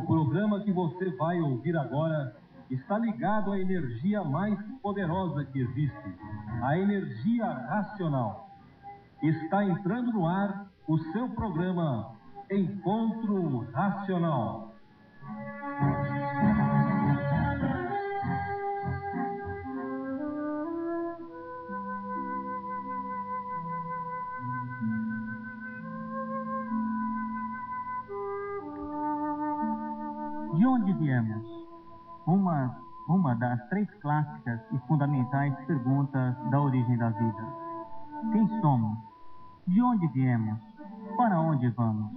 programa que você vai ouvir agora está ligado à energia mais poderosa que existe, a energia racional. Está entrando no ar o seu programa Encontro Racional. De onde viemos? Uma das três clássicas e fundamentais perguntas da origem da vida. Quem somos? De onde viemos? Para onde vamos?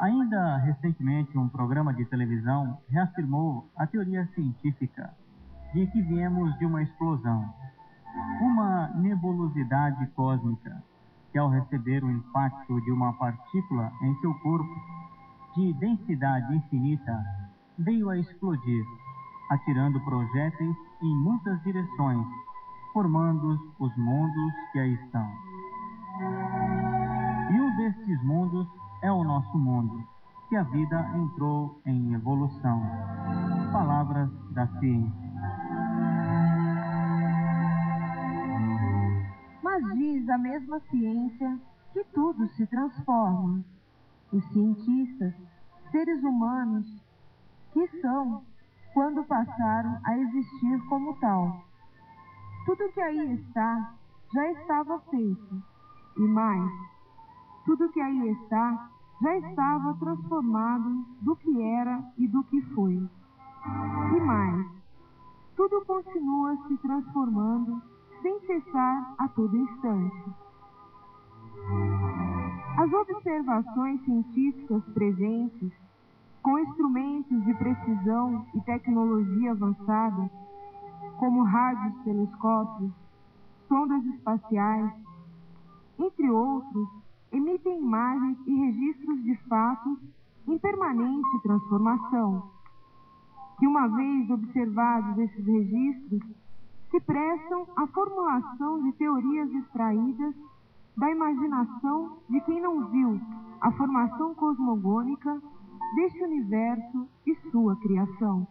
Ainda recentemente, um programa de televisão reafirmou a teoria científica de que viemos de uma explosão, uma nebulosidade cósmica, que ao receber o impacto de uma partícula em seu corpo, de densidade infinita, veio a explodir, atirando projéteis em muitas direções, formando os mundos que aí estão. E um destes mundos é o nosso mundo, que a vida entrou em evolução. Palavras da ciência. Mas diz a mesma ciência que tudo se transforma. Os cientistas, seres humanos, que são, quando passaram a existir como tal. Tudo que aí está, já estava feito. E mais, tudo que aí está, já estava transformado do que era e do que foi. E mais, tudo continua se transformando sem cessar a todo instante. As observações científicas presentes, com instrumentos de precisão e tecnologia avançada, como rádios, telescópios, sondas espaciais, entre outros, emitem imagens e registros de fatos em permanente transformação, que uma vez observados esses registros, se prestam à formulação de teorias extraídas da imaginação de quem não viu a formação cosmogônica deste universo e sua criação.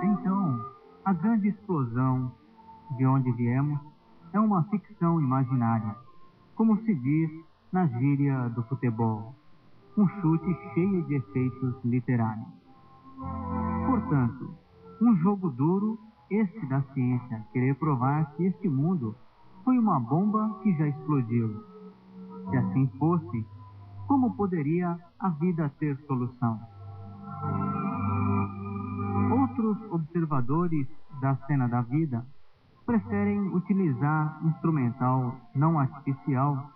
Então, a grande explosão de onde viemos é uma ficção imaginária, como se diz na gíria do futebol, um chute cheio de efeitos literários. Portanto, um jogo duro, este da ciência, querer provar que este mundo foi uma bomba que já explodiu. Se assim fosse, como poderia a vida ter solução? Outros observadores da cena da vida preferem utilizar instrumental não artificial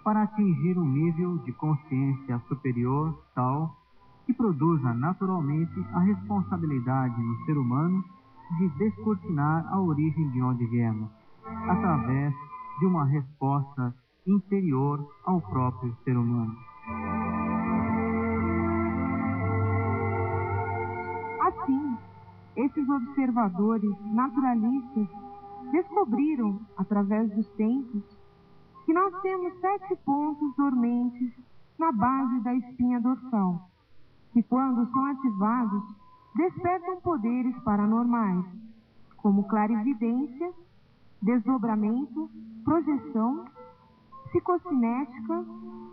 para atingir um nível de consciência superior tal que produza naturalmente a responsabilidade no ser humano de descortinar a origem de onde viemos, através de uma resposta interior ao próprio ser humano. Assim, esses observadores naturalistas descobriram, através dos tempos, que nós temos 7 pontos dormentes na base da espinha dorsal, que quando são ativados, despertam poderes paranormais, como clarividência, desdobramento, projeção, psicocinética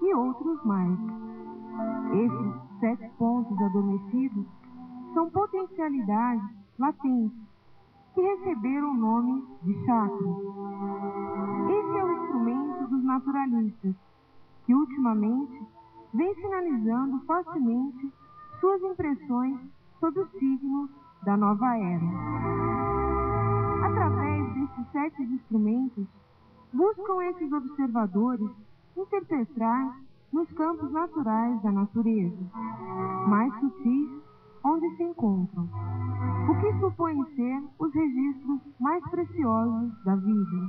e outros mais. Esses 7 pontos adormecidos são potencialidades latentes, que receberam o nome de chakras. Esse é o instrumento dos naturalistas, que ultimamente vem sinalizando fortemente suas impressões sobre o signo da nova era. Através desses 7 instrumentos, buscam esses observadores interpretar nos campos naturais da natureza, mais sutis, onde se encontram, o que supõe ser os registros mais preciosos da vida.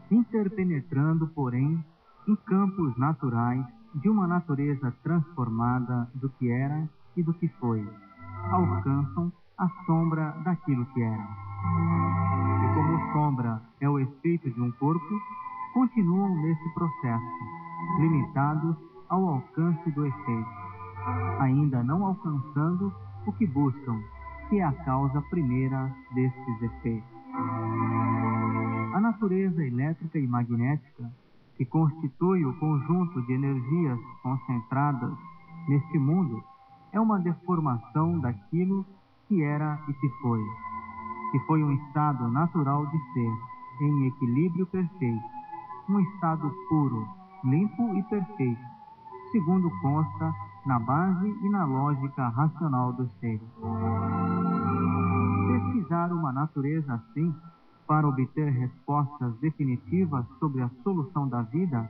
Interpenetrando, porém, em campos naturais de uma natureza transformada do que era e do que foi, alcançam a sombra daquilo que eram. E como sombra é o efeito de um corpo, continuam nesse processo, limitados ao alcance do efeito, ainda não alcançando o que buscam, que é a causa primeira destes efeitos. A natureza elétrica e magnética, que constitui o conjunto de energias concentradas neste mundo, é uma deformação daquilo que era e que foi um estado natural de ser, em equilíbrio perfeito, um estado puro, limpo e perfeito, segundo consta na base e na lógica racional dos seres. Pesquisar uma natureza assim, para obter respostas definitivas sobre a solução da vida,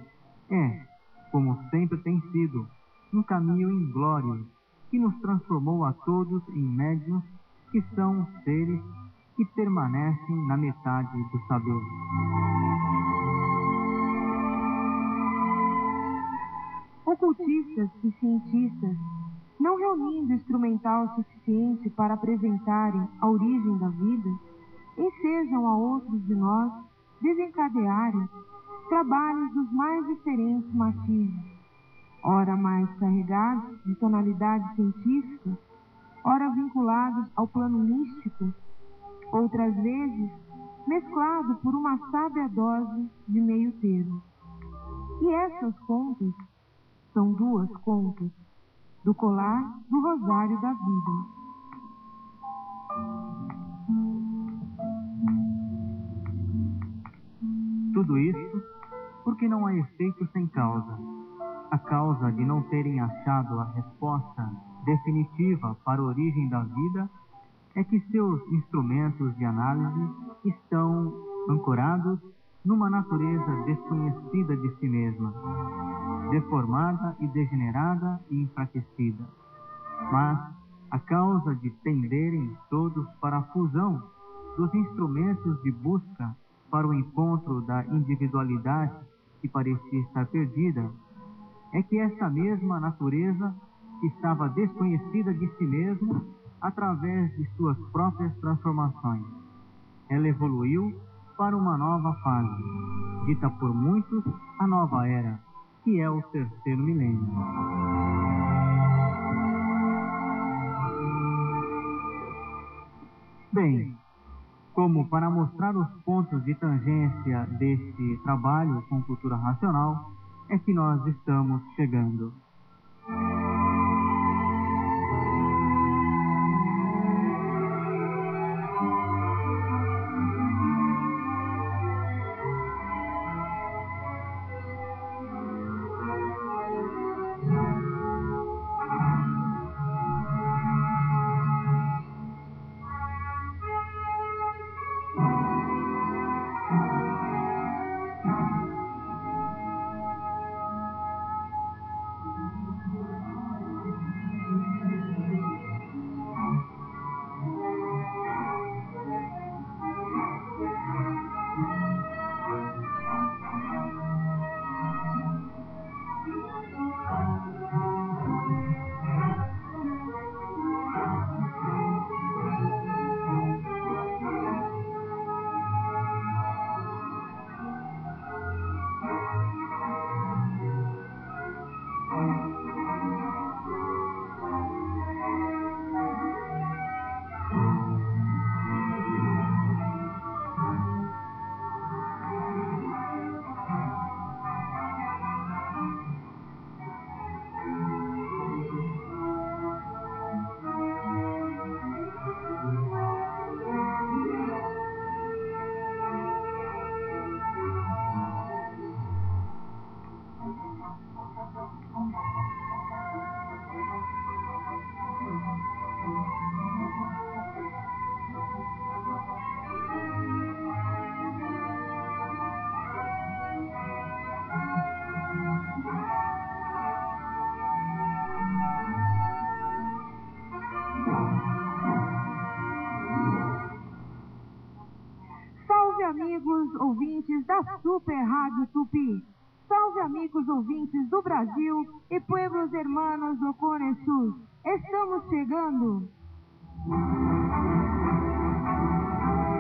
é, como sempre tem sido, um caminho inglório que nos transformou a todos em médiuns que são seres que permanecem na metade do saber. Ocultistas e cientistas, não reunindo instrumental suficiente para apresentarem a origem da vida, ensejam a outros de nós desencadearem trabalhos dos mais diferentes matizes, ora mais carregados de tonalidade científica, ora vinculados ao plano místico, outras vezes mesclado por uma sábia dose de meio termo. E essas contas são duas contas do colar do rosário da vida. Tudo isso porque não há efeito sem causa. A causa de não terem achado a resposta definitiva para a origem da vida é que seus instrumentos de análise estão ancorados numa natureza desconhecida de si mesma, deformada e degenerada e enfraquecida. Mas a causa de tenderem todos para a fusão dos instrumentos de busca para o encontro da individualidade que parecia estar perdida, é que essa mesma natureza que estava desconhecida de si mesma através de suas próprias transformações. Ela evoluiu para uma nova fase, dita por muitos a nova era, que é o terceiro milênio. Bem, como para mostrar os pontos de tangência deste trabalho com cultura racional, é que nós estamos chegando. Amigos ouvintes da Super Rádio Tupi, salve amigos ouvintes do Brasil e pueblos hermanos do Cone Sul, estamos chegando.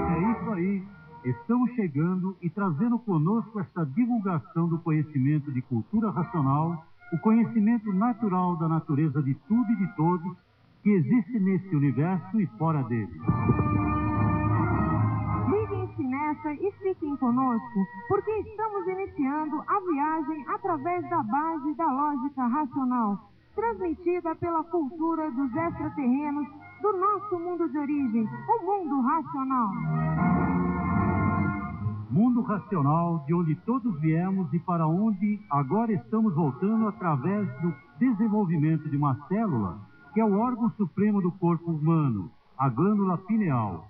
É isso aí. Estamos chegando e trazendo conosco esta divulgação do conhecimento de cultura racional, o conhecimento natural da natureza de tudo e de todos que existe nesse universo e fora dele. Liguem-se nessa e fiquem conosco, porque estamos iniciando a viagem através da base da lógica racional, transmitida pela cultura dos extraterrenos do nosso mundo de origem, o mundo racional. Mundo racional de onde todos viemos e para onde agora estamos voltando através do desenvolvimento de uma célula, que é o órgão supremo do corpo humano, a glândula pineal.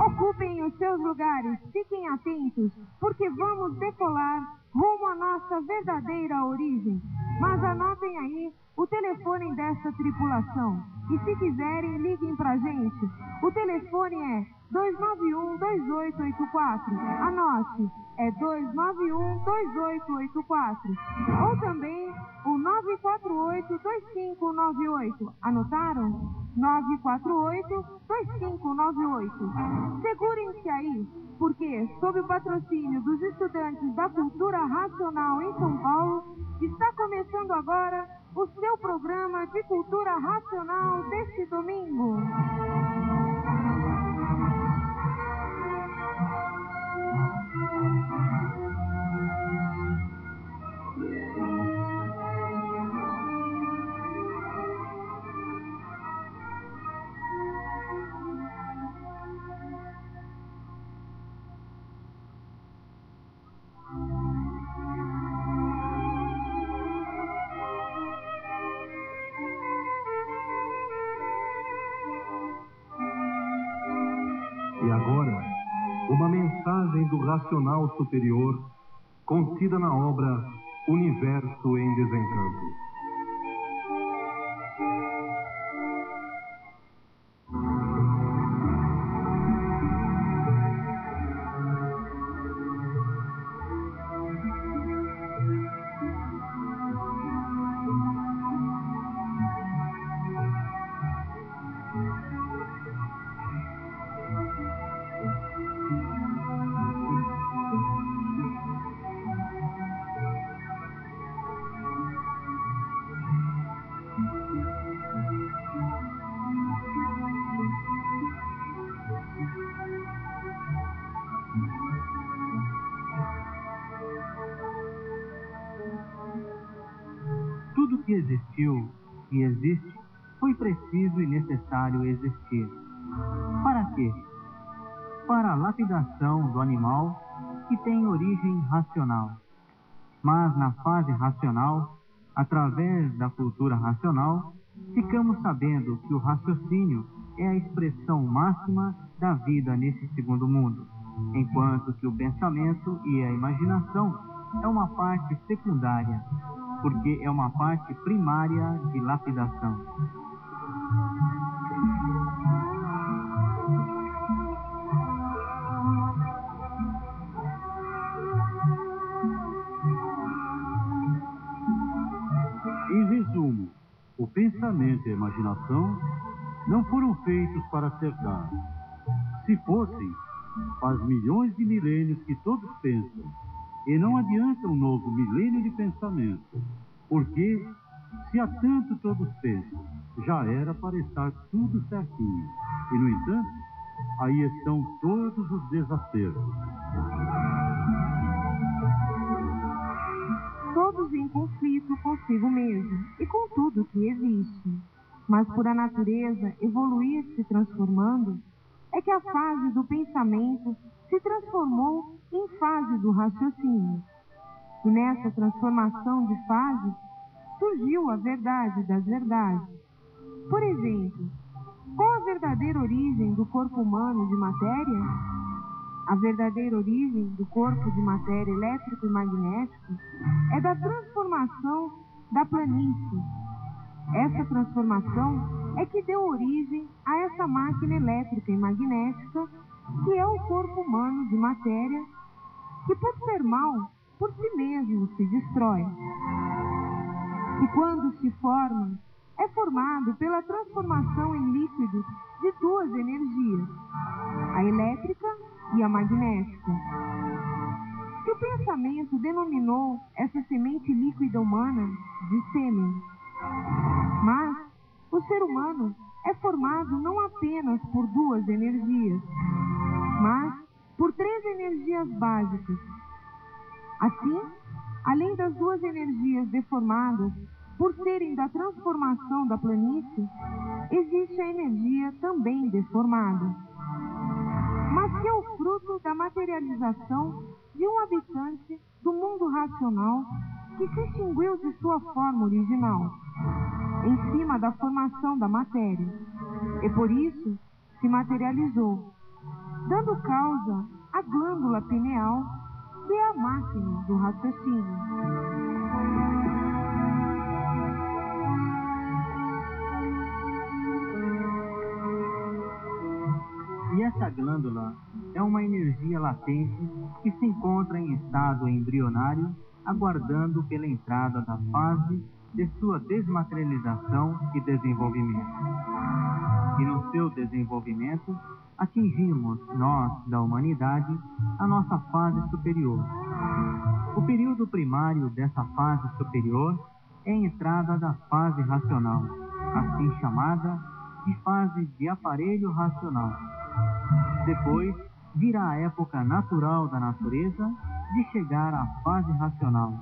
Ocupem os seus lugares, fiquem atentos, porque vamos decolar rumo à nossa verdadeira origem. Mas anotem aí o telefone dessa tripulação. E se quiserem, liguem pra gente. O telefone é 291-2884. Anote, é 291-2884. Ou também o 948-2598. Anotaram? 948-2598. Segurem-se aí, porque, sob o patrocínio dos estudantes da Cultura Racional em São Paulo, está começando agora o seu programa de Cultura Racional deste domingo. E agora, uma mensagem do racional superior contida na obra Universo em Desencanto. Tudo que existiu e existe foi preciso e necessário existir. Para quê? Para a lapidação do animal que tem origem racional. Mas na fase racional, através da cultura racional, ficamos sabendo que o raciocínio é a expressão máxima da vida nesse segundo mundo, enquanto que o pensamento e a imaginação é uma parte secundária, porque é uma parte primária de lapidação. Em resumo, o pensamento e a imaginação não foram feitos para acertar. Se fossem, faz milhões de milênios que todos pensam, e não adianta um novo milênio de pensamento, porque, se há tanto todos pensam, já era para estar tudo certinho. E, no entanto, aí estão todos os desacertos. Todos em conflito consigo mesmo e com tudo que existe. Mas por a natureza evoluir se transformando, é que a fase do pensamento se transformou em fase do raciocínio. E nessa transformação de fase, surgiu a verdade das verdades. Por exemplo, qual a verdadeira origem do corpo humano de matéria? A verdadeira origem do corpo de matéria elétrico e magnético é da transformação da planície. Essa transformação é que deu origem a essa máquina elétrica e magnética, que é o corpo humano de matéria, que por ser mal, por si mesmo se destrói. E quando se forma, é formado pela transformação em líquido de duas energias, a elétrica e a magnética. Que o pensamento denominou essa semente líquida humana de sêmen. Mas o ser humano é formado não apenas por duas energias, mas por três energias básicas. Assim, além das duas energias deformadas por serem da transformação da planície, existe a energia também deformada, mas que é o fruto da materialização de um habitante do mundo racional que se extinguiu de sua forma original, em cima da formação da matéria, e por isso se materializou, dando causa à glândula pineal, que é a máquina do raciocínio. E essa glândula é uma energia latente que se encontra em estado embrionário, aguardando pela entrada da fase de sua desmaterialização e desenvolvimento. E no seu desenvolvimento, atingimos, nós, da humanidade, a nossa fase superior. O período primário dessa fase superior é a entrada da fase racional, assim chamada de fase de aparelho racional. Depois, virá a época natural da natureza de chegar à fase racional,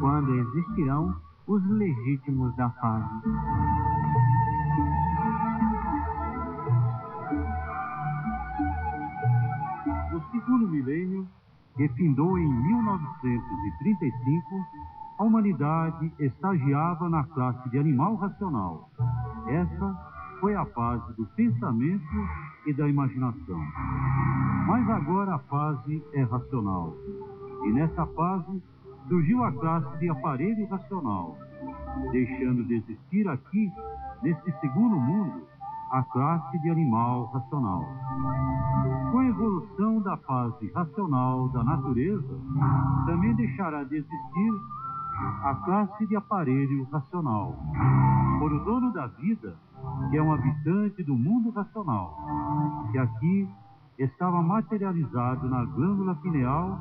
quando existirão os legítimos da fase. No segundo milênio, que findou em 1935, a humanidade estagiava na classe de animal racional. Essa foi a fase do pensamento e da imaginação. Mas agora a fase é racional. E nessa fase surgiu a classe de aparelho racional, deixando de existir aqui, neste segundo mundo, a classe de animal racional. Com a evolução da fase racional da natureza, também deixará de existir a classe de aparelho racional. Por o dono da vida, que é um habitante do mundo racional, que aqui estava materializado na glândula pineal,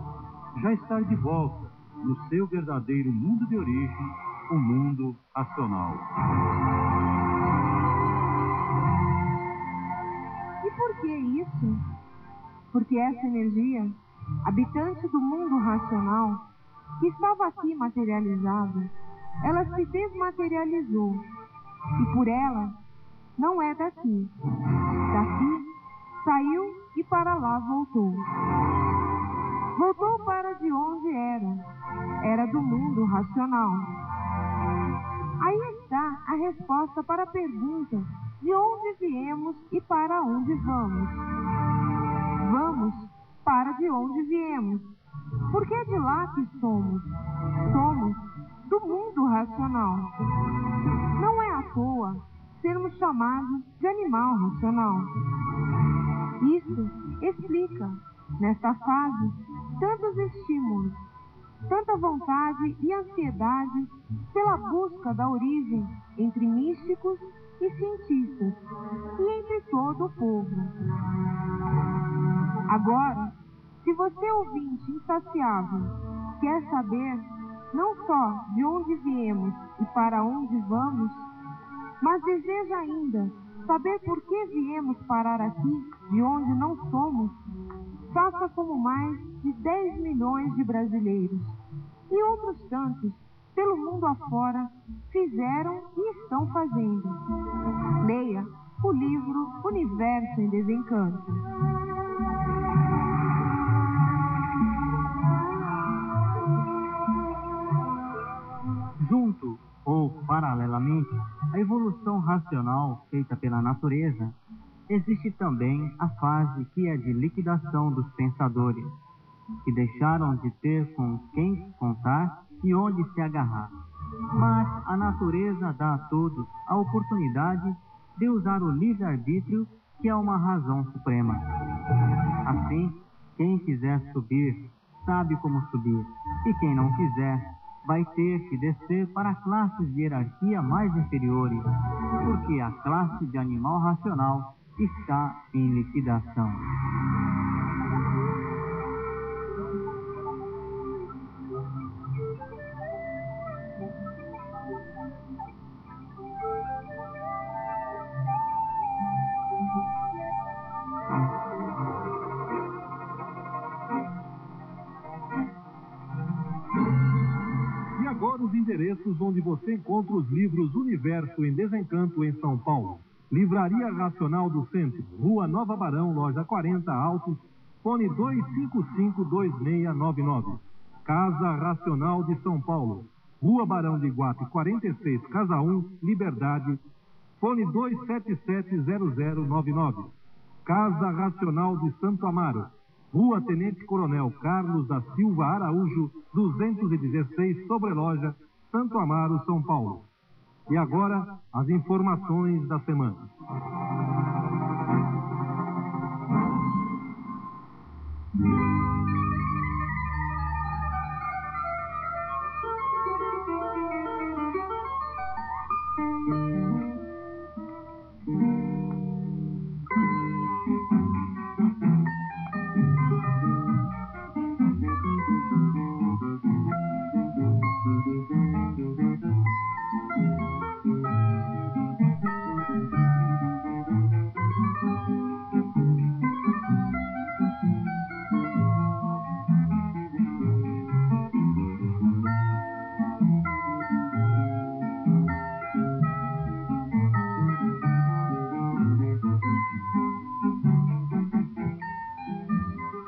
já está de volta no seu verdadeiro mundo de origem, o mundo racional. E por que isso? Porque essa energia, habitante do mundo racional, que estava aqui materializada, ela se desmaterializou, e por ela não é daqui. Daqui saiu e para lá voltou. Voltou para de onde era do mundo racional. Aí está a resposta para a pergunta de onde viemos e para onde vamos. Vamos para de onde viemos, porque é de lá que somos. Somos do mundo racional. Não é à toa sermos chamados de animal racional. Isso explica, nesta fase, tantos estímulos, tanta vontade e ansiedade pela busca da origem entre místicos e cientistas e entre todo o povo. Agora, se você, ouvinte insaciável, quer saber não só de onde viemos e para onde vamos, mas deseja ainda saber por que viemos parar aqui, de onde não somos, faça como mais de 10 milhões de brasileiros e outros tantos pelo mundo afora fizeram e estão fazendo. Leia o livro Universo em Desencanto. Junto ou paralelamente à evolução racional feita pela natureza, existe também a fase que é de liquidação dos pensadores, que deixaram de ter com quem contar e onde se agarrar. Mas a natureza dá a todos a oportunidade de usar o livre-arbítrio, que é uma razão suprema. Assim, quem quiser subir, sabe como subir, e quem não quiser, vai ter que descer para classes de hierarquia mais inferiores, porque a classe de animal racional está em liquidação. E agora os endereços onde você encontra os livros Universo em Desencanto em São Paulo. Livraria Racional do Centro, Rua Nova Barão, Loja 40, Altos, fone 255-2699. Casa Racional de São Paulo, Rua Barão de Iguape, 46, Casa 1, Liberdade, fone 277-0099. Casa Racional de Santo Amaro, Rua Tenente Coronel Carlos da Silva Araújo, 216, Sobreloja, Santo Amaro, São Paulo. E agora, as informações da semana.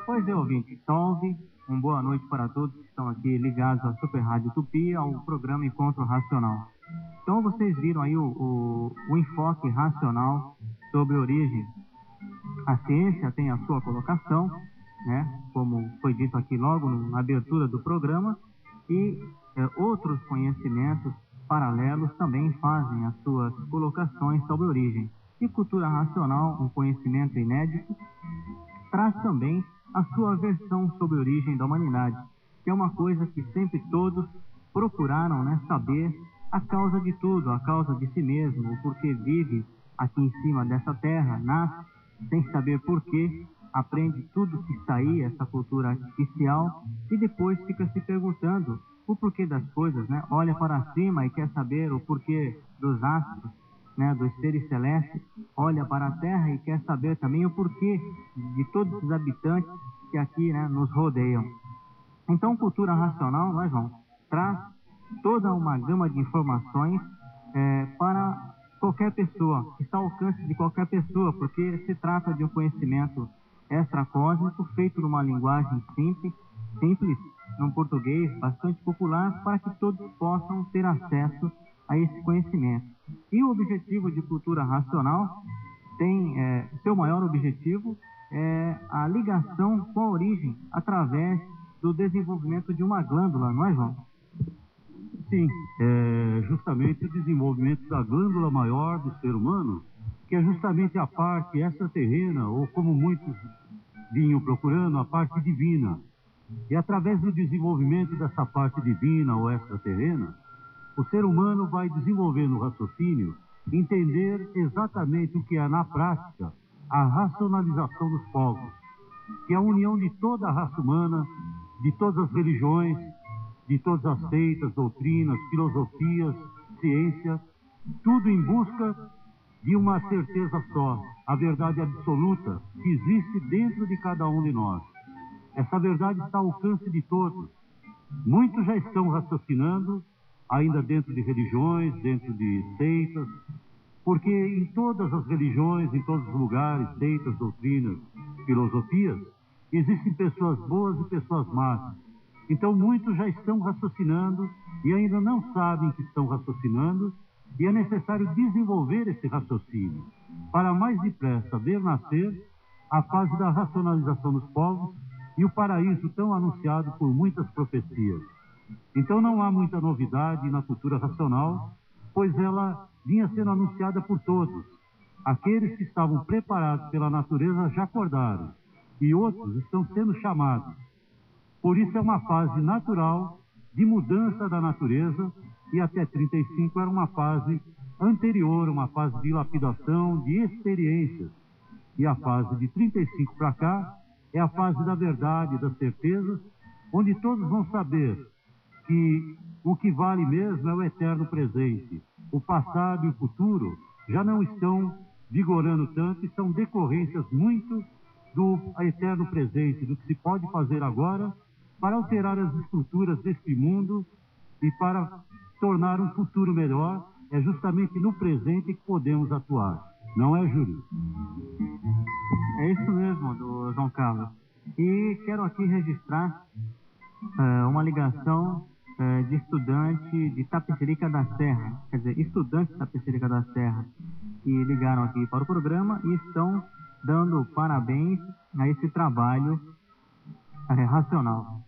Pois é, ouvinte, salve, boa noite para todos que estão aqui ligados à Super Rádio Tupi, ao programa Encontro Racional. Então vocês viram aí o enfoque racional sobre origem. A ciência tem a sua colocação, né, como foi dito aqui logo na abertura do programa, e outros conhecimentos paralelos também fazem as suas colocações sobre origem. E cultura racional, um conhecimento inédito, traz também a sua versão sobre a origem da humanidade, que é uma coisa que sempre todos procuraram, né, saber a causa de tudo, a causa de si mesmo, o porquê vive aqui em cima dessa terra, nasce sem saber porquê, aprende tudo que está aí, essa cultura artificial, e depois fica se perguntando o porquê das coisas, né? Olha para cima e quer saber o porquê dos astros, né, dos seres celestes, olha para a Terra e quer saber também o porquê de todos os habitantes que aqui, né, nos rodeiam. Então, cultura racional, nós vamos, traz toda uma gama de informações para qualquer pessoa, que está ao alcance de qualquer pessoa, porque se trata de um conhecimento extracósmico, feito numa linguagem simples, num português bastante popular, para que todos possam ter acesso a esse conhecimento. E o objetivo de cultura racional tem, seu maior objetivo é a ligação com a origem através do desenvolvimento de uma glândula, não é, João? Sim, é justamente o desenvolvimento da glândula maior do ser humano, que é justamente a parte extraterrena, ou como muitos vinham procurando, a parte divina. E através do desenvolvimento dessa parte divina ou extraterrena, o ser humano vai desenvolvendo o raciocínio, entender exatamente o que é, na prática, a racionalização dos povos, que é a união de toda a raça humana, de todas as religiões, de todas as seitas, doutrinas, filosofias, ciências, tudo em busca de uma certeza só, a verdade absoluta que existe dentro de cada um de nós. Essa verdade está ao alcance de todos. Muitos já estão raciocinando, ainda dentro de religiões, dentro de seitas, porque em todas as religiões, em todos os lugares, seitas, doutrinas, filosofias, existem pessoas boas e pessoas más. Então muitos já estão raciocinando e ainda não sabem que estão raciocinando, e é necessário desenvolver esse raciocínio para mais depressa ver nascer a fase da racionalização dos povos e o paraíso tão anunciado por muitas profecias. Então não há muita novidade na cultura racional, pois ela vinha sendo anunciada por todos. Aqueles que estavam preparados pela natureza já acordaram, e outros estão sendo chamados. Por isso é uma fase natural de mudança da natureza, e até 35 era uma fase anterior, uma fase de lapidação, de experiências. E a fase de 35 para cá é a fase da verdade, das certezas, onde todos vão saber que o que vale mesmo é o eterno presente. O passado e o futuro já não estão vigorando tanto e são decorrências muito do eterno presente, do que se pode fazer agora para alterar as estruturas deste mundo e para tornar um futuro melhor. É justamente no presente que podemos atuar. Não é, Júlio? É isso mesmo, do João Carlos. E quero aqui registrar uma ligação de estudante de Tapecerica da Serra, quer dizer, estudantes de Tapecerica da Serra, que ligaram aqui para o programa e estão dando parabéns a esse trabalho racional.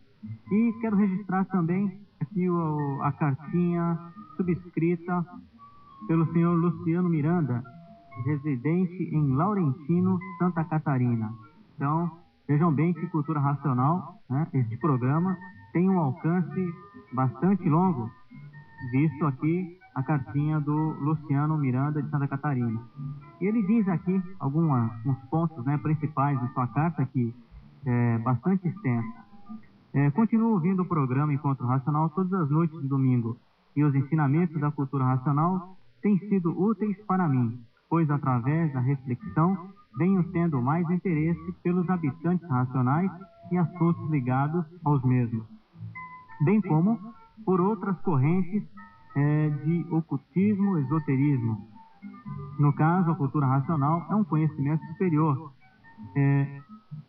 E quero registrar também aqui a cartinha subscrita pelo senhor Luciano Miranda, residente em Laurentino, Santa Catarina. Então, vejam bem que Cultura Racional, né, este programa, tem um alcance bastante longo, visto aqui a cartinha do Luciano Miranda, de Santa Catarina. E ele diz aqui alguns pontos, né, principais de sua carta, que é bastante extensa. Continuo ouvindo o programa Encontro Racional todas as noites de domingo, e os ensinamentos da cultura racional têm sido úteis para mim, pois através da reflexão venho tendo mais interesse pelos habitantes racionais e assuntos ligados aos mesmos, bem como por outras correntes de ocultismo, esoterismo. No caso, a cultura racional é um conhecimento superior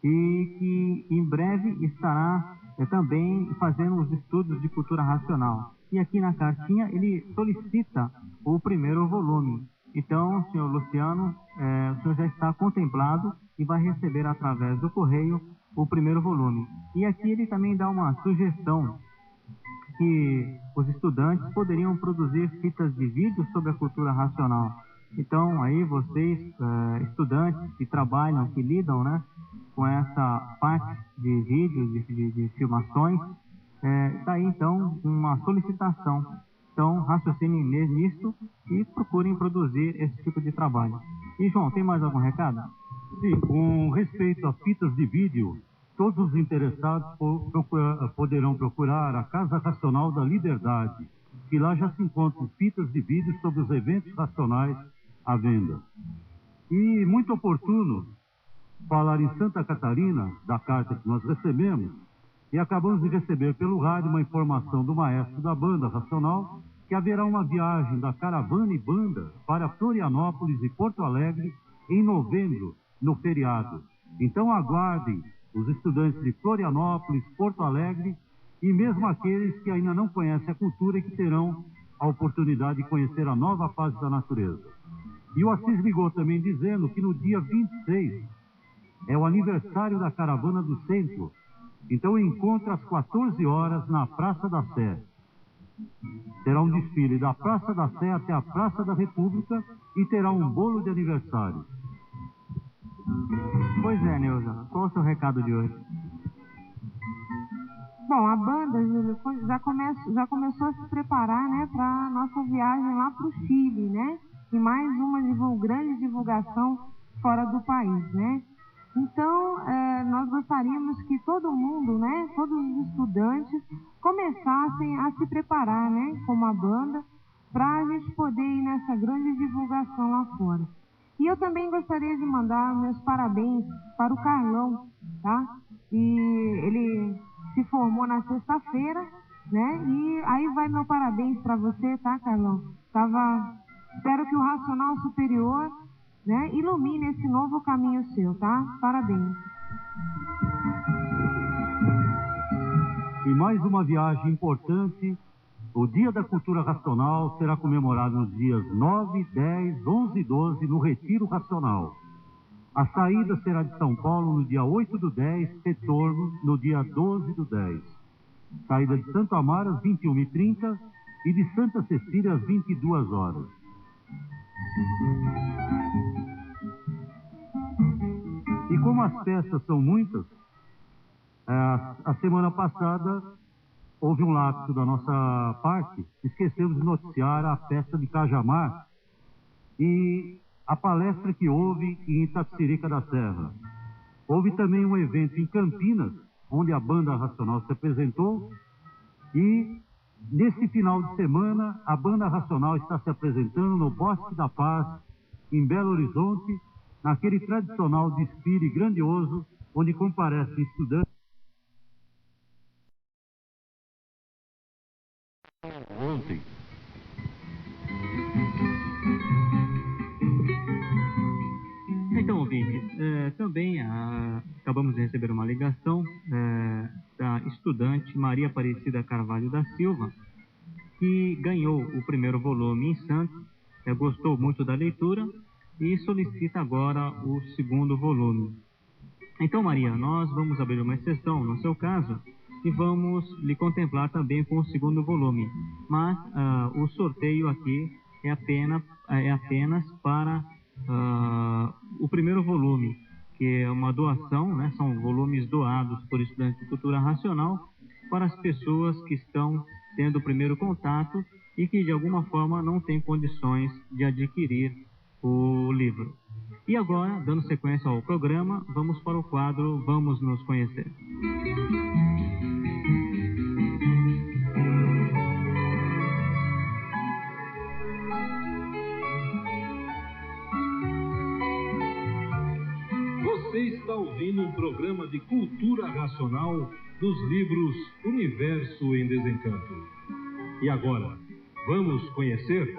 e que em breve estará também fazendo os estudos de cultura racional. E aqui na cartinha ele solicita o primeiro volume. Então, senhor Luciano, o senhor já está contemplado e vai receber através do correio o primeiro volume. E aqui ele também dá uma sugestão que os estudantes poderiam produzir fitas de vídeo sobre a cultura racional. Então, aí vocês, estudantes que trabalham, que lidam, né, com essa parte de vídeos, de filmações, está aí então uma solicitação. Então, raciocinem nisso e procurem produzir esse tipo de trabalho. E, João, tem mais algum recado? Sim, com respeito a fitas de vídeo, todos os interessados poderão procurar a Casa Racional da Liberdade, que lá já se encontram fitas de vídeo sobre os eventos racionais à venda. E muito oportuno falar em Santa Catarina, da carta que nós recebemos, e acabamos de receber pelo rádio uma informação do maestro da banda racional que haverá uma viagem da caravana e banda para Florianópolis e Porto Alegre em novembro, no feriado. Então aguardem os estudantes de Florianópolis, Porto Alegre e mesmo aqueles que ainda não conhecem a cultura e que terão a oportunidade de conhecer a nova fase da natureza. E o Assis ligou também dizendo que no dia 26 é o aniversário da Caravana do Centro. Então encontra às 14 horas na Praça da Sé. Terá um desfile da Praça da Sé até a Praça da República e terá um bolo de aniversário. Pois é, Neuza, qual é o seu recado de hoje? Bom, a banda, Júlio, já começou a se preparar, né, para a nossa viagem lá para o Chile, né? E mais uma grande divulgação fora do país, né? Então, nós gostaríamos que todo mundo, né, todos os estudantes, começassem a se preparar, né, como a banda, para a gente poder ir nessa grande divulgação lá fora. E eu também gostaria de mandar meus parabéns para o Carlão, tá? E ele se formou na sexta-feira, né? E aí vai meu parabéns para você, tá, Carlão? Espero que o Racional Superior, né, ilumine esse novo caminho seu, tá? Parabéns. E mais uma viagem importante. O Dia da Cultura Racional será comemorado nos dias 9, 10, 11 e 12 no Retiro Racional. A saída será de São Paulo no dia 8 do 10, retorno no dia 12 do 10. Saída de Santo Amaro às 21h30 e de Santa Cecília às 22 horas. E como as festas são muitas, a semana passada houve um lapso da nossa parte, esquecemos de noticiar a festa de Cajamar e a palestra que houve em Itapecerica da Serra. Houve também um evento em Campinas, onde a Banda Racional se apresentou, e nesse final de semana a Banda Racional está se apresentando no Bosque da Paz, em Belo Horizonte, naquele tradicional desfile grandioso, onde comparecem estudantes. Ontem. Então, ouvintes, também acabamos de receber uma ligação da estudante Maria Aparecida Carvalho da Silva, que ganhou o primeiro volume em Santos, gostou muito da leitura e solicita agora o segundo volume. Então, Maria, nós vamos abrir uma exceção no seu caso e vamos lhe contemplar também com o segundo volume, mas o sorteio aqui é apenas para o primeiro volume, que é uma doação, né? São volumes doados por estudantes de cultura racional para as pessoas que estão tendo o primeiro contato e que de alguma forma não têm condições de adquirir o livro. E agora, dando sequência ao programa, vamos para o quadro Vamos Nos Conhecer. Você está ouvindo um programa de cultura racional dos livros Universo em Desencanto. E agora, vamos conhecer?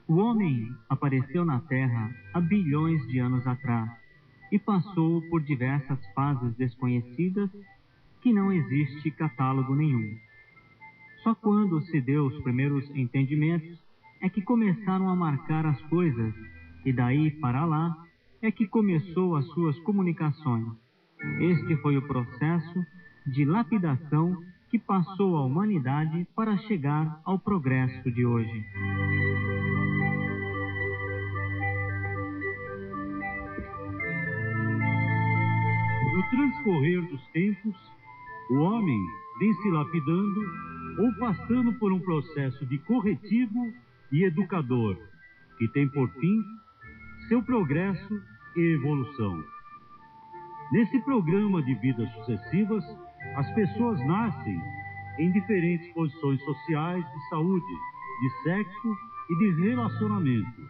O homem apareceu na Terra há bilhões de anos atrás e passou por diversas fases desconhecidas que não existe catálogo nenhum. Só quando se deu os primeiros entendimentos é que começaram a marcar as coisas, e daí para lá é que começou as suas comunicações. Este foi o processo de lapidação que passou a humanidade para chegar ao progresso de hoje. No transcorrer dos tempos, o homem vem se lapidando ou passando por um processo de corretivo e educador, que tem por fim seu progresso e evolução. Nesse programa de vidas sucessivas, as pessoas nascem em diferentes posições sociais, de saúde, de sexo e de relacionamento.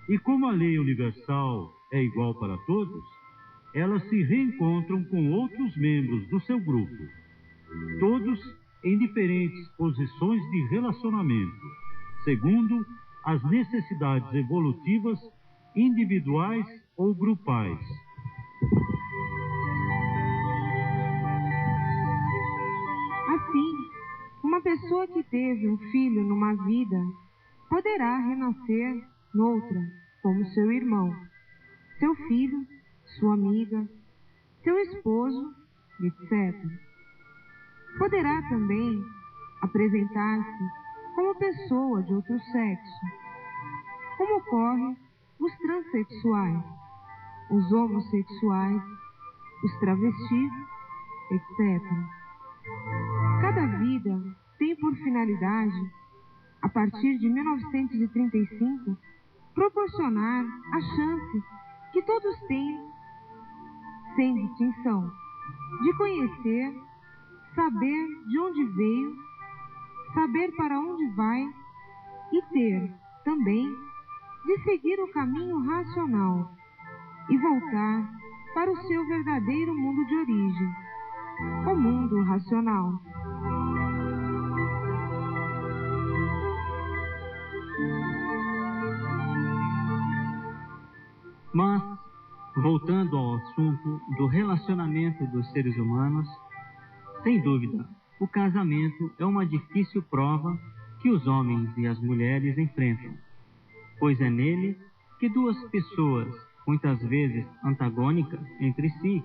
E como a lei universal é igual para todos, elas se reencontram com outros membros do seu grupo, todos em diferentes posições de relacionamento, segundo as necessidades evolutivas individuais ou grupais. Assim, uma pessoa que teve um filho numa vida poderá renascer noutra, como seu irmão, seu filho, sua amiga, seu esposo, etc. Poderá também apresentar-se como pessoa de outro sexo, como ocorre os transexuais, os homossexuais, os travestis, etc. Cada vida tem por finalidade, a partir de 1935, proporcionar a chance que todos têm, sem distinção, de conhecer, saber de onde veio, saber para onde vai e ter, também, de seguir o caminho racional e voltar para o seu verdadeiro mundo de origem, o mundo racional. Mas, voltando ao assunto do relacionamento dos seres humanos, sem dúvida, o casamento é uma difícil prova que os homens e as mulheres enfrentam, pois é nele que duas pessoas, muitas vezes antagônicas entre si,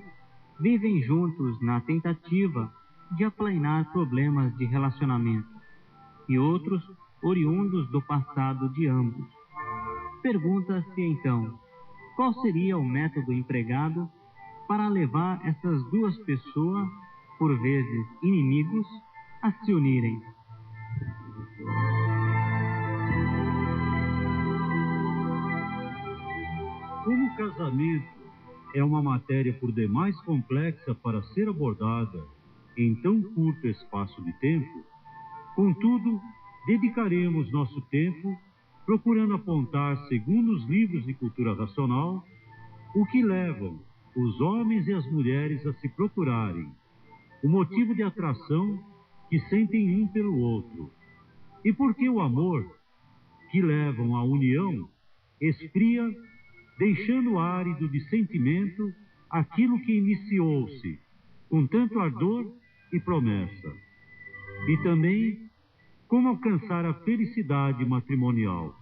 vivem juntos na tentativa de aplainar problemas de relacionamento, e outros oriundos do passado de ambos. Pergunta-se então, qual seria o método empregado para levar essas duas pessoas, por vezes inimigos, a se unirem? Como o casamento é uma matéria por demais complexa para ser abordada em tão curto espaço de tempo, contudo, dedicaremos nosso tempo procurando apontar, segundo os livros de cultura racional, o que levam os homens e as mulheres a se procurarem, o motivo de atração que sentem um pelo outro, e por que o amor, que levam à união, esfria, deixando árido de sentimento aquilo que iniciou-se com tanto ardor e promessa. E também como alcançar a felicidade matrimonial.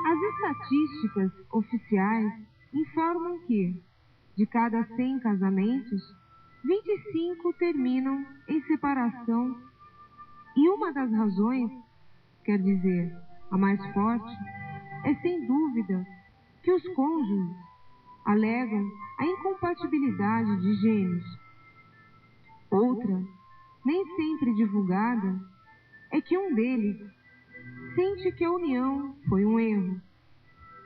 As estatísticas oficiais informam que, de cada 100 casamentos, 25 terminam em separação. E uma das razões, quer dizer, a mais forte, é sem dúvida que os cônjuges alegam a incompatibilidade de gênios. Outra, nem sempre divulgada, é que um deles sente que a união foi um erro,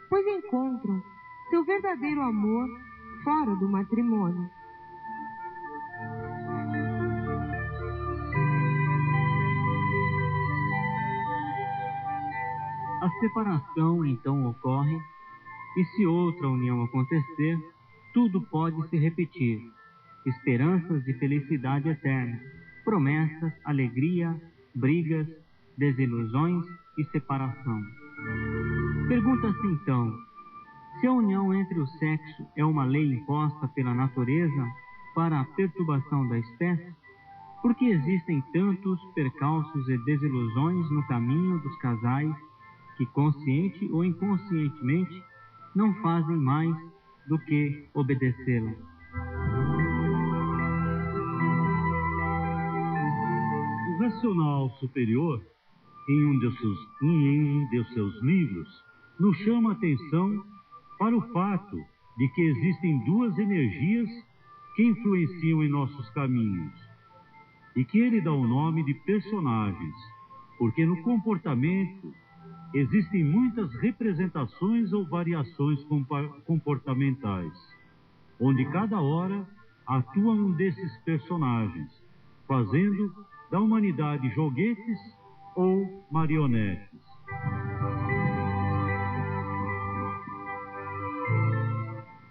pois encontram seu verdadeiro amor fora do matrimônio. A separação então ocorre, e se outra união acontecer, tudo pode se repetir. Esperanças de felicidade eterna, promessas, alegria, brigas, desilusões e separação. Pergunta-se então, se a união entre o sexo é uma lei imposta pela natureza para a perturbação da espécie, por que existem tantos percalços e desilusões no caminho dos casais que, consciente ou inconscientemente, não fazem mais do que obedecê-la? O racional superior, em um de seus livros, nos chama a atenção para o fato de que existem duas energias que influenciam em nossos caminhos, e que ele dá o nome de personagens, porque no comportamento existem muitas representações ou variações comportamentais, onde cada hora atua um desses personagens, fazendo da humanidade joguetes ou marionetes.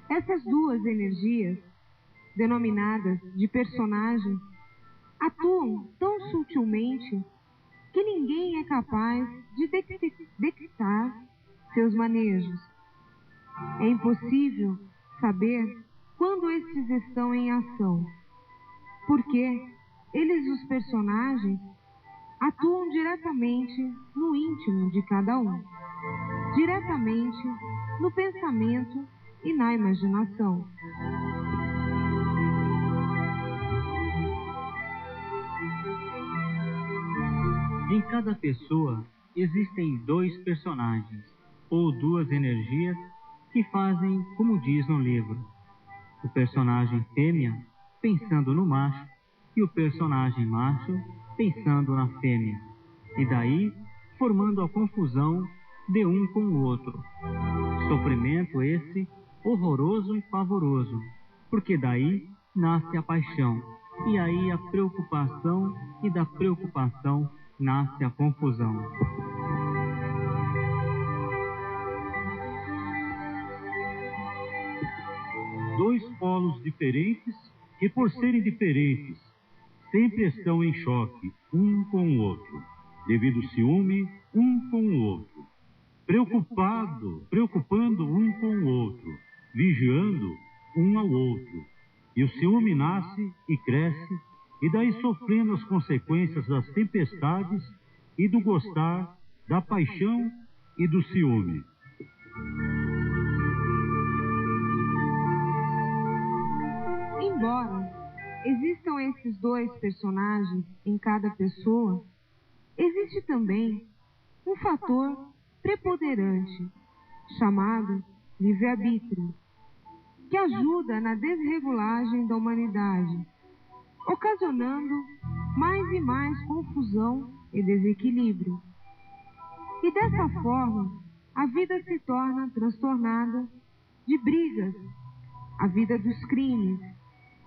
Essas duas energias, denominadas de personagens, atuam tão sutilmente que ninguém é capaz de detectar seus manejos. É impossível saber quando estes estão em ação, porque eles, os personagens, atuam diretamente no íntimo de cada um, diretamente no pensamento e na imaginação. Em cada pessoa existem dois personagens, ou duas energias, que fazem como diz no livro. O personagem fêmea pensando no macho e o personagem macho pensando na fêmea, e daí formando a confusão de um com o outro. Sofrimento esse horroroso e pavoroso, porque daí nasce a paixão, e aí a preocupação, e da preocupação nasce a confusão. Dois polos diferentes que, por serem diferentes, sempre estão em choque um com o outro, devido ao ciúme um com o outro, preocupando um com o outro, vigiando um ao outro. E o ciúme nasce e cresce, e daí sofrendo as consequências das tempestades e do gostar, da paixão e do ciúme. embora existam esses dois personagens em cada pessoa, existe também um fator preponderante, chamado livre-arbítrio, que ajuda na desregulagem da humanidade, ocasionando mais e mais confusão e desequilíbrio. E dessa forma, a vida se torna transtornada de brigas, a vida dos crimes,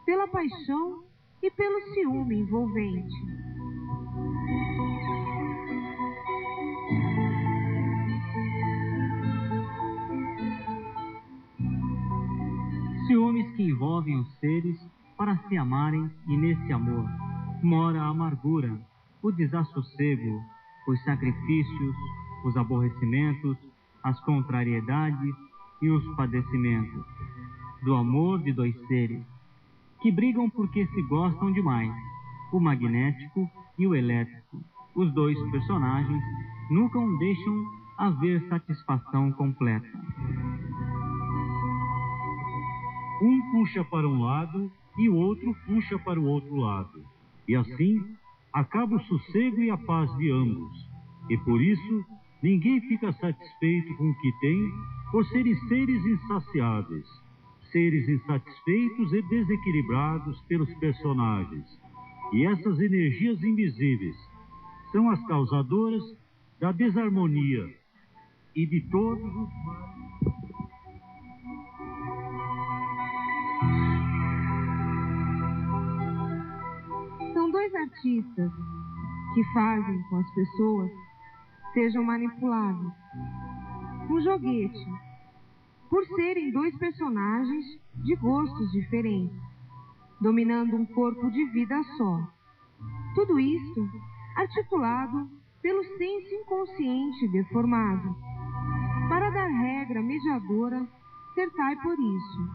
pela paixão e pelo ciúme envolvente. Ciúmes que envolvem os seres para se amarem, e nesse amor mora a amargura, o desassossego, os sacrifícios, os aborrecimentos, as contrariedades e os padecimentos do amor de dois seres que brigam porque se gostam demais, o magnético e o elétrico. Os dois personagens nunca deixam haver satisfação completa. Um puxa para um lado e o outro puxa para o outro lado. E assim, acaba o sossego e a paz de ambos. E por isso, ninguém fica satisfeito com o que tem, por serem seres insaciáveis. Seres insatisfeitos e desequilibrados pelos personagens. E essas energias invisíveis são as causadoras da desarmonia e de todos os males. São dois artistas que fazem com as pessoas sejam manipuladas. Um joguete, por serem dois personagens de gostos diferentes, dominando um corpo de vida só. Tudo isto articulado pelo senso inconsciente deformado, para dar regra mediadora, acertai por isso.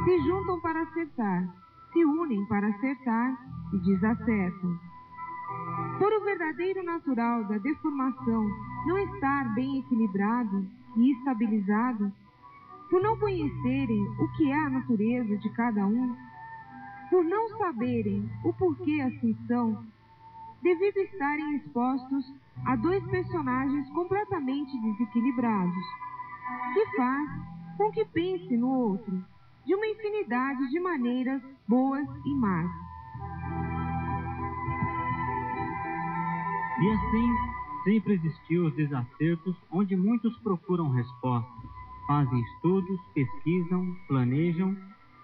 Se juntam para acertar, se unem para acertar e desacertam. Por o verdadeiro natural da deformação não estar bem equilibrado e estabilizado, por não conhecerem o que é a natureza de cada um, por não saberem o porquê assim são, devido estarem expostos a dois personagens completamente desequilibrados, que faz com que pense no outro de uma infinidade de maneiras boas e más. E assim, sempre existiu os desacertos onde muitos procuram respostas, fazem estudos, pesquisam, planejam,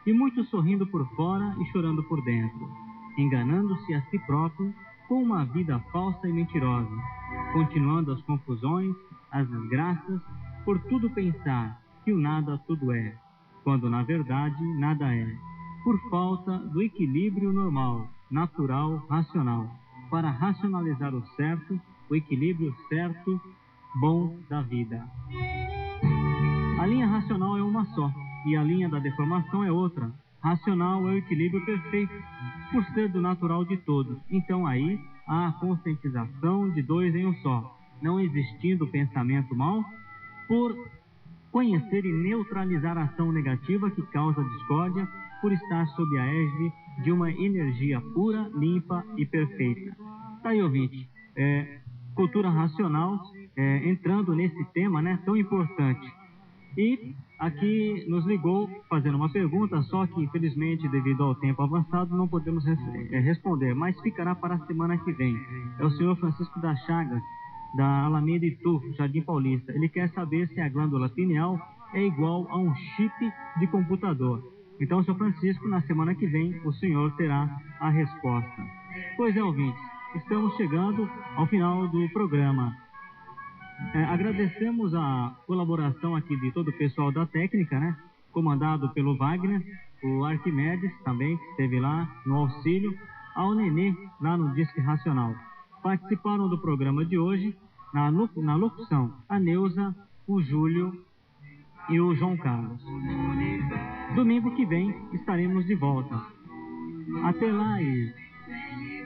e muitos sorrindo por fora e chorando por dentro, enganando-se a si próprio com uma vida falsa e mentirosa, continuando as confusões, as desgraças, por tudo pensar que o nada tudo é, quando na verdade nada é, por falta do equilíbrio normal, natural, racional, para racionalizar o certo, o equilíbrio certo, bom da vida. A linha racional é uma só, e a linha da deformação é outra. Racional é o equilíbrio perfeito, por ser do natural de todos. Então aí há a conscientização de dois em um só, não existindo pensamento mau, por conhecer e neutralizar a ação negativa que causa discórdia, por estar sob a égide de uma energia pura, limpa e perfeita. Tá aí, ouvinte, cultura racional, entrando nesse tema, né, tão importante. E aqui nos ligou fazendo uma pergunta, só que infelizmente devido ao tempo avançado não podemos responder, mas ficará para a semana que vem. É o senhor Francisco das Chagas, da Alameda Itu, Jardim Paulista. Ele quer saber se a glândula pineal é igual a um chip de computador. Então, senhor Francisco, na semana que vem o senhor terá a resposta. Pois é, ouvintes, estamos chegando ao final do programa. Agradecemos a colaboração aqui de todo o pessoal da técnica, né? Comandado pelo Wagner, o Arquimedes também, que esteve lá no auxílio, ao Nenê, lá no Disque Racional. Participaram do programa de hoje, na locução, a Neuza, o Júlio e o João Carlos. Domingo que vem estaremos de volta. Até lá e...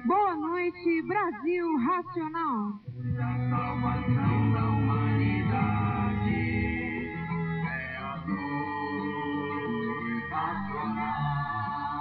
Boa noite, Brasil Racional! A salvação da humanidade é a luz racional.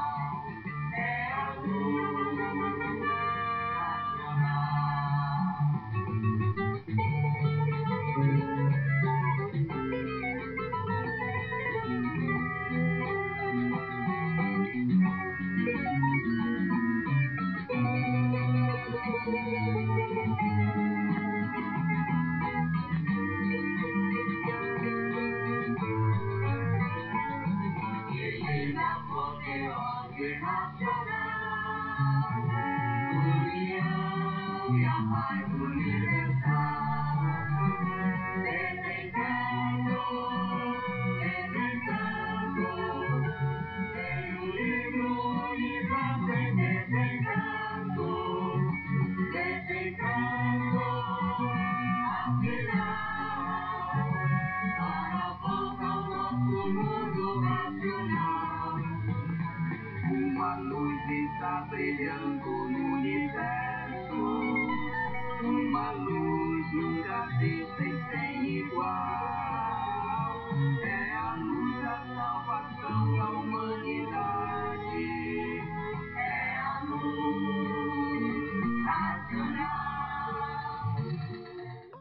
racional, união e a paz universal, desencanto, tem o livro universo em desencanto, afinal, para a volta ao nosso mundo racional. Uma luz está brilhando no universo, uma luz nunca vista e sem igual. É a